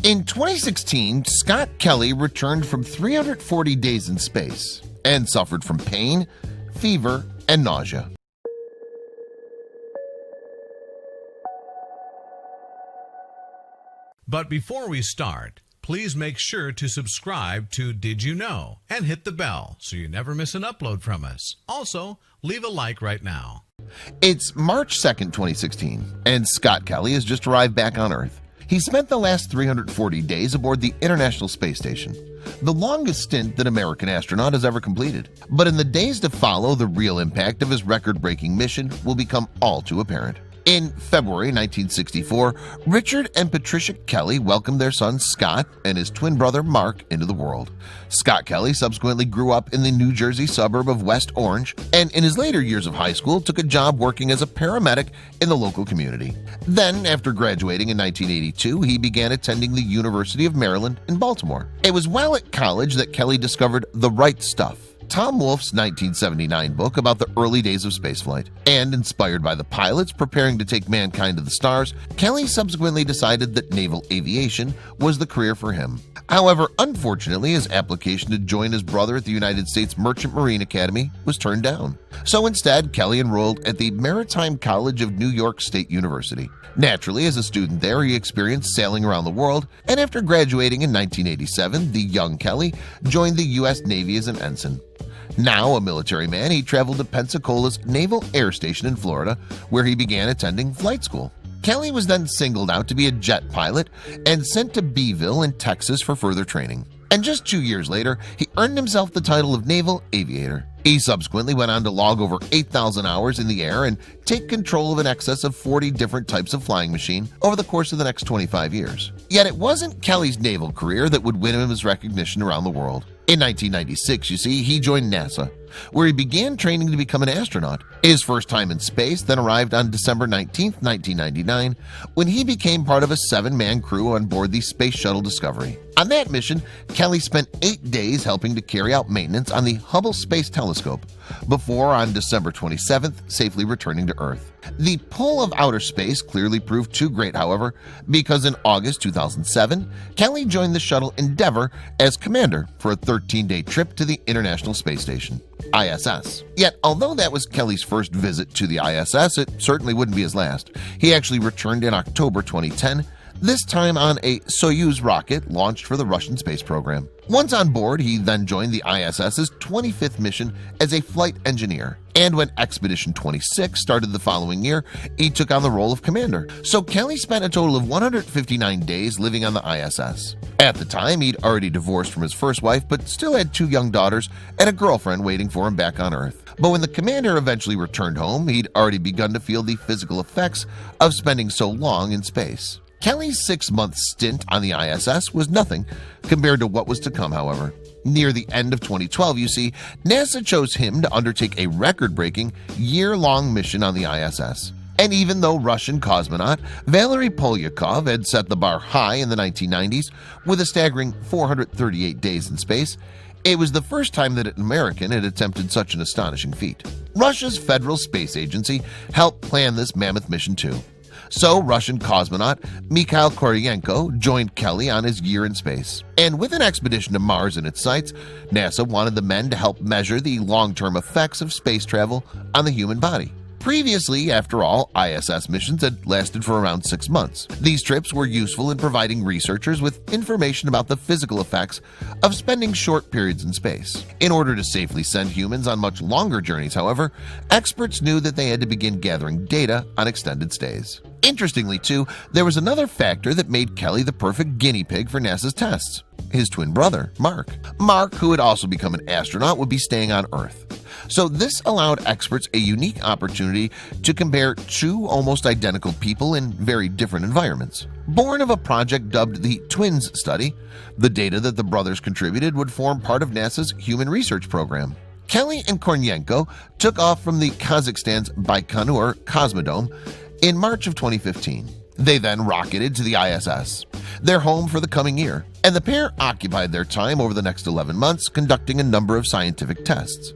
In 2016, Scott Kelly returned from 340 days in space and suffered from pain, fever, and nausea. But before we start, please make sure to subscribe to Did You Know and hit the bell so you never miss an upload from us. Also, leave a like right now. It's March 2nd, 2016, and Scott Kelly has just arrived back on Earth. He spent the last 340 days aboard the International Space Station, the longest stint that an American astronaut has ever completed. But in the days to follow, the real impact of his record-breaking mission will become all too apparent. In February 1964, Richard and Patricia Kelly welcomed their son Scott and his twin brother Mark into the world. Scott Kelly subsequently grew up in the New Jersey suburb of West Orange, and in his later years of high school took a job working as a paramedic in the local community. Then, after graduating in 1982, he began attending the University of Maryland in Baltimore. It was while at college that Kelly discovered The Right Stuff, Tom Wolfe's 1979 book about the early days of spaceflight. And inspired by the pilots preparing to take mankind to the stars, Kelly subsequently decided that naval aviation was the career for him. However, unfortunately, his application to join his brother at the United States Merchant Marine Academy was turned down. So instead, Kelly enrolled at the Maritime College of New York State University. Naturally, as a student there, he experienced sailing around the world, and after graduating in 1987, the young Kelly joined the U.S. Navy as an ensign. Now a military man, he traveled to Pensacola's Naval Air Station in Florida, where he began attending flight school. Kelly was then singled out to be a jet pilot and sent to Beeville in Texas for further training. And just 2 years later, he earned himself the title of Naval Aviator. He subsequently went on to log over 8,000 hours in the air and take control of an excess of 40 different types of flying machine over the course of the next 25 years. Yet it wasn't Kelly's naval career that would win him his recognition around the world. In 1996, you see, he joined NASA, where he began training to become an astronaut. His first time in space then arrived on December 19, 1999, when he became part of a 7-man crew on board the Space Shuttle Discovery. On that mission, Kelly spent 8 days helping to carry out maintenance on the Hubble Space Telescope, before on December 27th safely returning to Earth. The pull of outer space clearly proved too great, however, because in August 2007, Kelly joined the shuttle Endeavour as commander for a 13-day trip to the International Space Station, ISS. Yet, although that was Kelly's first visit to the ISS, it certainly wouldn't be his last. He actually returned in October 2010, this time on a Soyuz rocket launched for the Russian space program. Once on board, he then joined the ISS's 25th mission as a flight engineer. And when Expedition 26 started the following year, he took on the role of commander. So Kelly spent a total of 159 days living on the ISS. At the time, he'd already divorced from his first wife, but still had 2 young daughters and a girlfriend waiting for him back on Earth. But when the commander eventually returned home, he'd already begun to feel the physical effects of spending so long in space. Kelly's 6-month stint on the ISS was nothing compared to what was to come, however. Near the end of 2012, you see, NASA chose him to undertake a record-breaking, year-long mission on the ISS. And even though Russian cosmonaut Valery Polyakov had set the bar high in the 1990s with a staggering 438 days in space, it was the first time that an American had attempted such an astonishing feat. Russia's Federal Space Agency helped plan this mammoth mission too. So Russian cosmonaut Mikhail Kornienko joined Kelly on his year in space. And with an expedition to Mars in its sights, NASA wanted the men to help measure the long-term effects of space travel on the human body. Previously, after all, ISS missions had lasted for around 6 months. These trips were useful in providing researchers with information about the physical effects of spending short periods in space. In order to safely send humans on much longer journeys, however, experts knew that they had to begin gathering data on extended stays. Interestingly, too, there was another factor that made Kelly the perfect guinea pig for NASA's tests. His twin brother, Mark. Mark, who had also become an astronaut, would be staying on Earth. So this allowed experts a unique opportunity to compare 2 almost identical people in very different environments. Born of a project dubbed the Twins Study, the data that the brothers contributed would form part of NASA's Human Research Program. Kelly and Kornienko took off from the Kazakhstan's Baikonur Cosmodrome in March of 2015. They then rocketed to the ISS, their home for the coming year, and the pair occupied their time over the next 11 months conducting a number of scientific tests.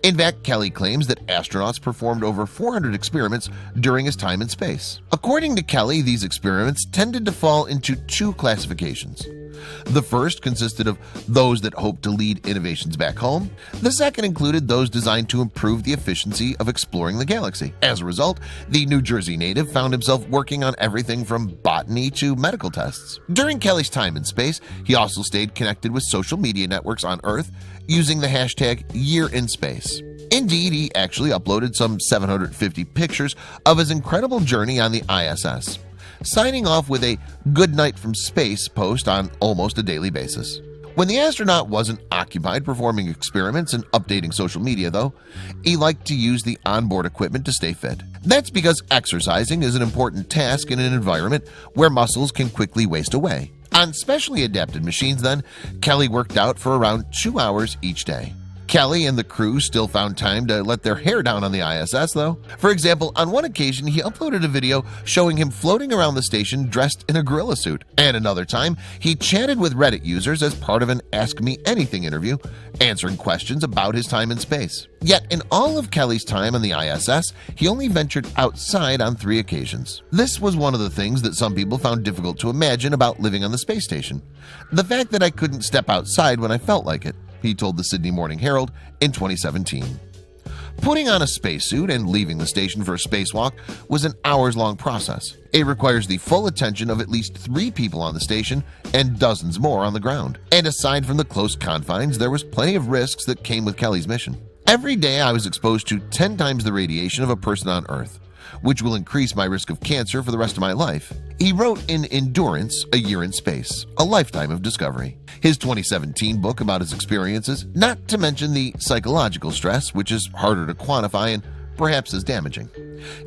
In fact, Kelly claims that astronauts performed over 400 experiments during his time in space. According to Kelly, these experiments tended to fall into two classifications. The first consisted of those that hoped to lead innovations back home. The second included those designed to improve the efficiency of exploring the galaxy. As a result, the New Jersey native found himself working on everything from botany to medical tests. During Kelly's time in space, he also stayed connected with social media networks on Earth using the hashtag #YearInSpace. Indeed, he actually uploaded some 750 pictures of his incredible journey on the ISS, signing off with a "good night from space" post on almost a daily basis. When the astronaut wasn't occupied performing experiments and updating social media, though, he liked to use the onboard equipment to stay fit. That's because exercising is an important task in an environment where muscles can quickly waste away. On specially adapted machines, then, Kelly worked out for around 2 hours each day. Kelly and the crew still found time to let their hair down on the ISS, though. For example, on one occasion, he uploaded a video showing him floating around the station dressed in a gorilla suit. And another time, he chatted with Reddit users as part of an Ask Me Anything interview, answering questions about his time in space. Yet, in all of Kelly's time on the ISS, he only ventured outside on 3 occasions. This was one of the things that some people found difficult to imagine about living on the space station. The fact that I couldn't step outside when I felt like it, he told the Sydney Morning Herald in 2017. Putting on a spacesuit and leaving the station for a spacewalk was an hours-long process. It requires the full attention of at least 3 people on the station and dozens more on the ground. And aside from the close confines, there was plenty of risks that came with Kelly's mission. Every day I was exposed to 10 times the radiation of a person on Earth, which will increase my risk of cancer for the rest of my life. He wrote in Endurance: A Year in Space, A Lifetime of Discovery, his 2017 book about his experiences, not to mention the psychological stress, which is harder to quantify and perhaps as damaging.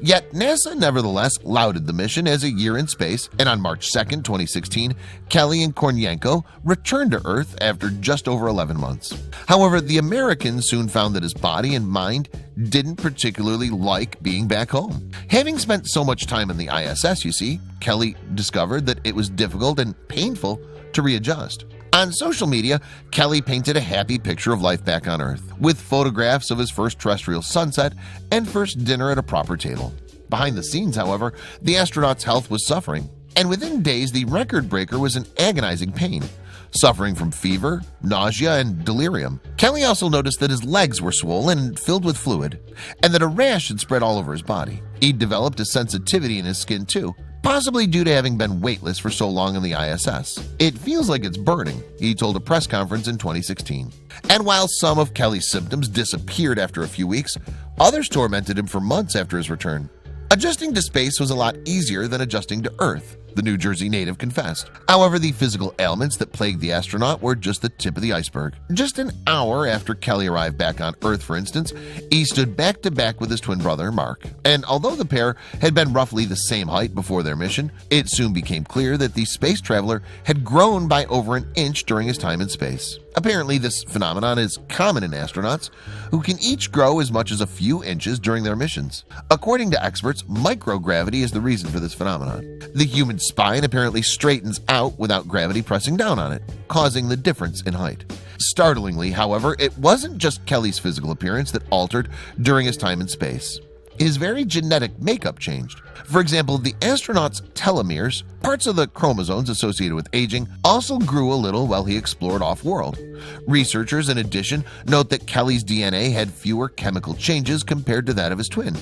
Yet NASA nevertheless lauded the mission as a year in space, and on March 2nd, 2016, Kelly and Kornienko returned to Earth after just over 11 months. However, the Americans soon found that his body and mind didn't particularly like being back home. Having spent so much time in the ISS, you see, Kelly discovered that it was difficult and painful to readjust. On social media, Kelly painted a happy picture of life back on Earth, with photographs of his first terrestrial sunset and first dinner at a proper table. Behind the scenes, however, the astronaut's health was suffering, and within days the record breaker was in agonizing pain, suffering from fever, nausea, and delirium. Kelly also noticed that his legs were swollen and filled with fluid, and that a rash had spread all over his body. He'd developed a sensitivity in his skin too, possibly due to having been weightless for so long in the ISS. "It feels like it's burning," he told a press conference in 2016. And while some of Kelly's symptoms disappeared after a few weeks, others tormented him for months after his return. Adjusting to space was a lot easier than adjusting to Earth, the New Jersey native confessed. However, the physical ailments that plagued the astronaut were just the tip of the iceberg. Just an hour after Kelly arrived back on Earth, for instance, he stood back to back with his twin brother, Mark. And although the pair had been roughly the same height before their mission, it soon became clear that the space traveler had grown by over an inch during his time in space. Apparently, this phenomenon is common in astronauts, who can each grow as much as a few inches during their missions. According to experts, microgravity is the reason for this phenomenon. The human spine apparently straightens out without gravity pressing down on it, causing the difference in height. Startlingly, however, it wasn't just Kelly's physical appearance that altered during his time in space. His very genetic makeup changed. For example, the astronaut's telomeres, parts of the chromosomes associated with aging, also grew a little while he explored off-world. Researchers, in addition, note that Kelly's DNA had fewer chemical changes compared to that of his twin,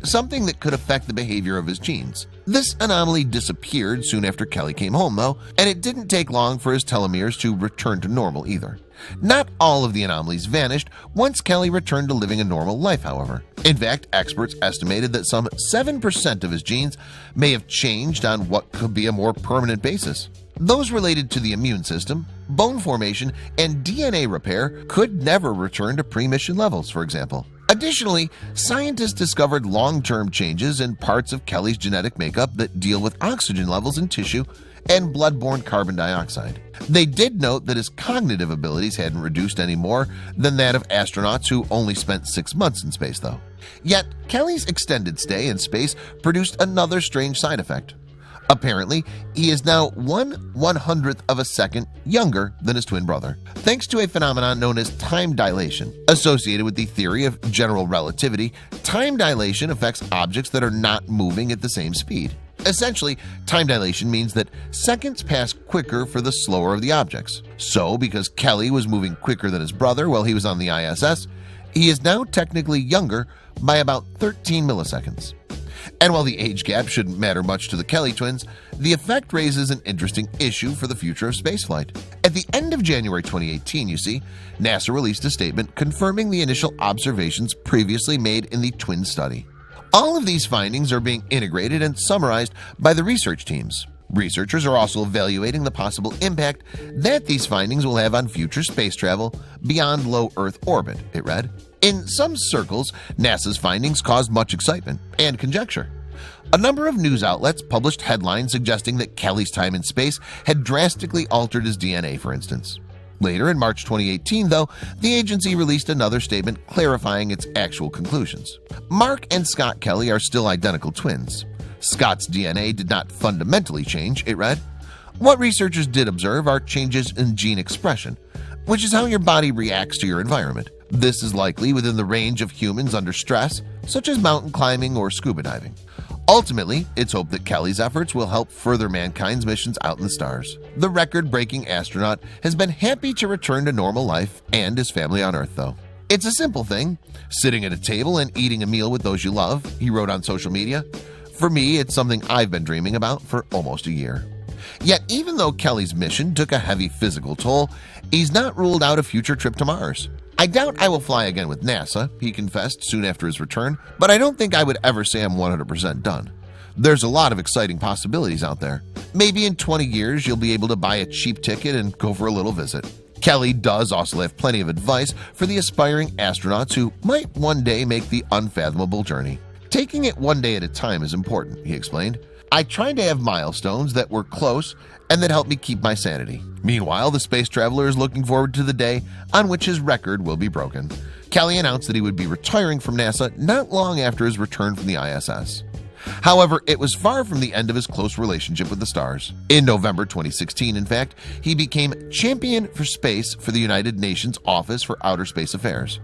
something that could affect the behavior of his genes. This anomaly disappeared soon after Kelly came home, though, and it didn't take long for his telomeres to return to normal either. Not all of the anomalies vanished once Kelly returned to living a normal life, however. In fact, experts estimated that some 7% of his genes may have changed on what could be a more permanent basis. Those related to the immune system, bone formation, and DNA repair could never return to pre-mission levels, for example. Additionally, scientists discovered long-term changes in parts of Kelly's genetic makeup that deal with oxygen levels in tissue and blood-borne carbon dioxide. They did note that his cognitive abilities hadn't reduced any more than that of astronauts who only spent 6 months in space, though. Yet, Kelly's extended stay in space produced another strange side effect. Apparently, he is now 1/100th of a second younger than his twin brother, thanks to a phenomenon known as time dilation. Associated with the theory of general relativity, time dilation affects objects that are not moving at the same speed. Essentially, time dilation means that seconds pass quicker for the slower of the objects. So, because Kelly was moving quicker than his brother while he was on the ISS, he is now technically younger by about 13 milliseconds. And while the age gap shouldn't matter much to the Kelly twins, the effect raises an interesting issue for the future of spaceflight. At the end of January 2018, you see, NASA released a statement confirming the initial observations previously made in the twin study. All of these findings are being integrated and summarized by the research teams. Researchers are also evaluating the possible impact that these findings will have on future space travel beyond low Earth orbit, it read. In some circles, NASA's findings caused much excitement and conjecture. A number of news outlets published headlines suggesting that Kelly's time in space had drastically altered his DNA, for instance. Later, in March 2018, though, the agency released another statement clarifying its actual conclusions. Mark and Scott Kelly are still identical twins. Scott's DNA did not fundamentally change, it read. What researchers did observe are changes in gene expression, which is how your body reacts to your environment. This is likely within the range of humans under stress, such as mountain climbing or scuba diving. Ultimately, it's hoped that Kelly's efforts will help further mankind's missions out in the stars. The record-breaking astronaut has been happy to return to normal life and his family on Earth, though. It's a simple thing, sitting at a table and eating a meal with those you love, he wrote on social media. For me, it's something I've been dreaming about for almost a year. Yet, even though Kelly's mission took a heavy physical toll, he's not ruled out a future trip to Mars. I doubt I will fly again with NASA, he confessed soon after his return, but I don't think I would ever say I'm 100% done. There's a lot of exciting possibilities out there. Maybe in 20 years you'll be able to buy a cheap ticket and go for a little visit. Kelly does also have plenty of advice for the aspiring astronauts who might one day make the unfathomable journey. Taking it one day at a time is important, he explained. I tried to have milestones that were close and that helped me keep my sanity. Meanwhile, the space traveler is looking forward to the day on which his record will be broken. Kelly announced that he would be retiring from NASA not long after his return from the ISS. However, it was far from the end of his close relationship with the stars. In November 2016, in fact, he became champion for space for the United Nations Office for Outer Space Affairs.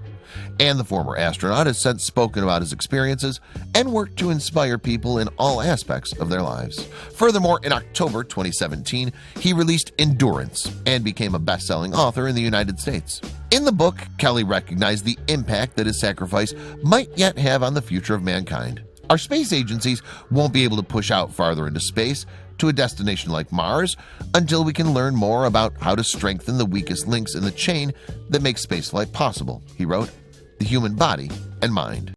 And the former astronaut has since spoken about his experiences and worked to inspire people in all aspects of their lives. Furthermore, in October 2017, he released Endurance and became a best-selling author in the United States. In the book, Kelly recognized the impact that his sacrifice might yet have on the future of mankind. Our space agencies won't be able to push out farther into space to a destination like Mars until we can learn more about how to strengthen the weakest links in the chain that makes spaceflight possible, he wrote. The human body and mind.